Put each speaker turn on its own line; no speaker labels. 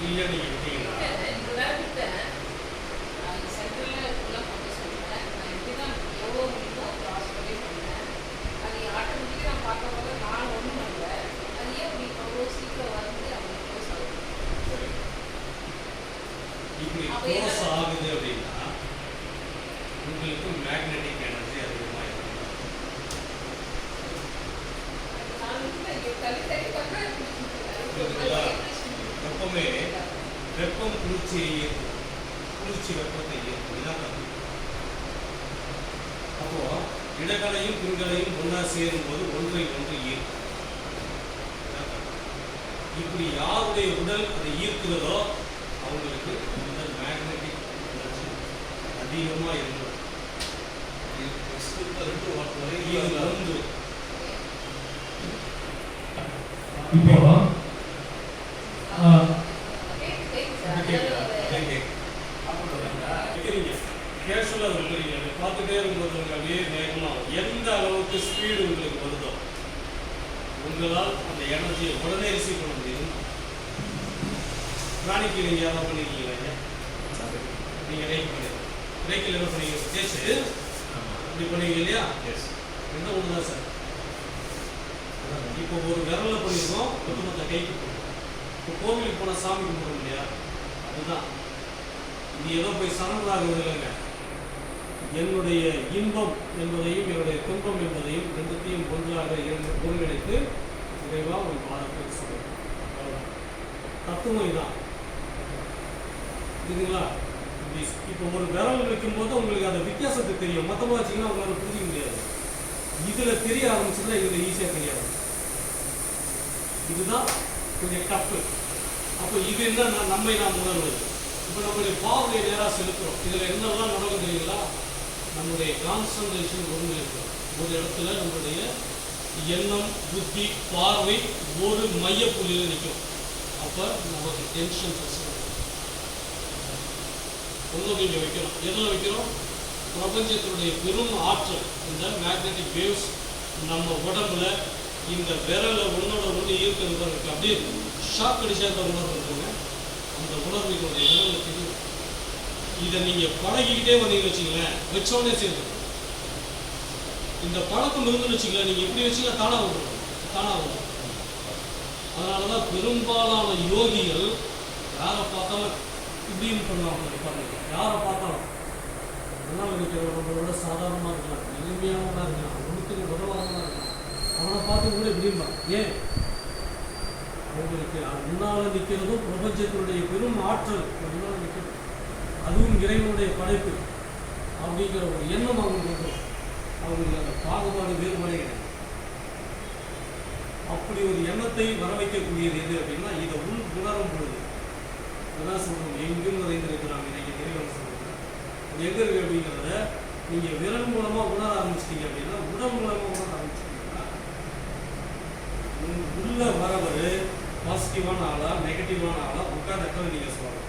இல்லை நீங்கள் விட்டீங்களா? இப்படி க்ளோஸ் ஆகுது அப்படின்னா உங்களுக்கு மேக்னெட்டிக் எனர்ஜி அதிகமாக இருக்கும். எப்பவுமே வெப்பம் குளிர்ச்சியை ஈர்க்கும், குளிர்ச்சி வெப்பத்தை ஈர்க்கும். இதான் கருத்து. அப்போ இடங்களையும் பின்களையும் ஒன்றா சேரும் போது ஒன்றை ஒன்று ஈர்க்கும். இப்படி யாருடைய உடல் அதை ஈர்க்கிறதோ அவங்களுக்கு இந்த மேக்னெட்டிக் எனர்ஜி அதிகமாக இருக்கும்.
இப்போ
கேஷுவலாக இருக்கிறீங்க, பார்த்துட்டே இருக்கும்போது உங்களுக்கு அப்படியே வேகமாக எந்த அளவுக்கு ஸ்பீடு உங்களுக்கு வருதோ உங்களால் அந்த எனர்ஜியை உடனே ரிசீவ் பண்ண முடியும். பிராணிக்கு நீங்கள் யாராவது பண்ணியிருக்கீங்களா? நீங்கள் ரேக் பண்ணிடுங்க. ரேக்கில் என்ன பண்ணீங்க? கேஸு இப்படி பண்ணுவீங்க இல்லையா? எஸ், எந்த ஒன்று தான் சார். இப்போ ஒரு விரலில் பண்ணியிருக்கோம், ஒட்டுமொத்த கைக்கு போடுவோம். இப்போ கோவிலுக்கு போனால் சாமி கும்பிடுவோம் இல்லையா? அதுதான். இது ஏதோ போய் சரணாகிறது இல்லைங்க. என்னுடைய இன்பம் என்பதையும் என்னுடைய துன்பம் என்பதையும் ரெண்டுத்தையும் ஒன்றாக ஒருங்கிணைத்து விரைவாக ஒரு பாடத்துக்கு சொல்லுவோம். தத்துவம் இதான். இதுங்களா? இப்போ ஒரு விரல் வைக்கும்போது உங்களுக்கு அந்த வித்தியாசத்தை தெரியும். மொத்தமாக வச்சிங்கன்னா உங்களால் புரிஞ்சிக்க முடியாது. இதில் தெரிய ஆரம்பிச்சுன்னா இதில் ஈஸியாக தெரியாது. இதுதான் கொஞ்சம் டஃப்பு. அப்போ இது என்ன நம்மை நாம் உணர்வது. இப்போ நம்மளுடைய பார்வையை நேராக செலுத்துகிறோம். இதில் என்னெல்லாம் நடக்கும் தெரியுங்களா? நம்முடைய கான்சன்ட்ரேஷன் ஒருங்கிணைக்கிறோம். ஒரு இடத்துல நம்மளுடைய எண்ணம், புத்தி, பார்வை ஒரு மையப்புள்ளியில் நிற்கும். அப்போ நமக்கு டென்ஷன் பிரச்சனை ஒன்றும் இங்கே வைக்கிறோம். எதில் வைக்கிறோம்? பிரபஞ்சத்தினுடைய பெரும் ஆற்றல் இந்த மேக்னெட்டிக் வேவ்ஸ் நம்ம உடம்புல இந்த விரலை ஒன்றோட ஒன்று ஈர்க்கிறது இருக்குது. அப்படியே ஷாக் அடிச்சாத உணர்வு இருக்குங்க. அந்த உணர்வுகளுடைய விரலை தெரியும். இதை நீங்கள் பழகிக்கிட்டே வந்தீங்கன்னு வச்சுங்களேன், வச்சோடனே சேர்ந்து இந்த பழக்கம் இருந்துன்னு வச்சுங்களேன், நீங்கள் எப்படி வச்சுக்கலாம் தானாக வந்துடும், தானாக வந்துடும். அதனால தான் பெரும்பாலான யோகிகள் யாரை பார்த்தாலும் இப்படின்னு பண்ணுவாங்க. பாருங்க, யாரை பார்த்தாலும் அதனால் நம்மளோட சாதாரணமாக இருக்கலாம், எளிமையானதாக இருக்கலாம், ஒன்றுத்துக்கு உதவாதமாக இருக்கலாம். அவனை பார்த்து கூட இப்படிம்பாங்க. ஏன்? அவங்களுக்கு முன்னால் நிற்கிறதும் பிரபஞ்சத்தினுடைய பெரும் ஆற்றல் முன்னால் நிற்கிறது, அதுவும் இறைவனுடைய படைப்பு அப்படிங்கிற ஒரு எண்ணம் அவங்களுக்கு வந்துடும். அவங்களுக்கு அந்த பாகுபாடு வேறுபாடே கிடையாது. அப்படி ஒரு எண்ணத்தை வர வைக்கக்கூடியது எது அப்படின்னா, இதை உணரும் பொழுது அதான் சொல்றோம், எங்கும் நிறைந்திருக்கலாம் இன்னைக்கு இறைவன் சொல்லுங்க. எங்க இருக்கு அப்படிங்கிறத நீங்க விரல் மூலமா உணர ஆரம்பிச்சிட்டீங்க அப்படின்னா, உடல் மூலமா உணர ஆரம்பிச்சிட்டீங்கன்னா உள்ள வரவர் பாசிட்டிவான ஆளா நெகட்டிவான ஆளா உட்கார்ந்த நீங்க சொல்லலாம்.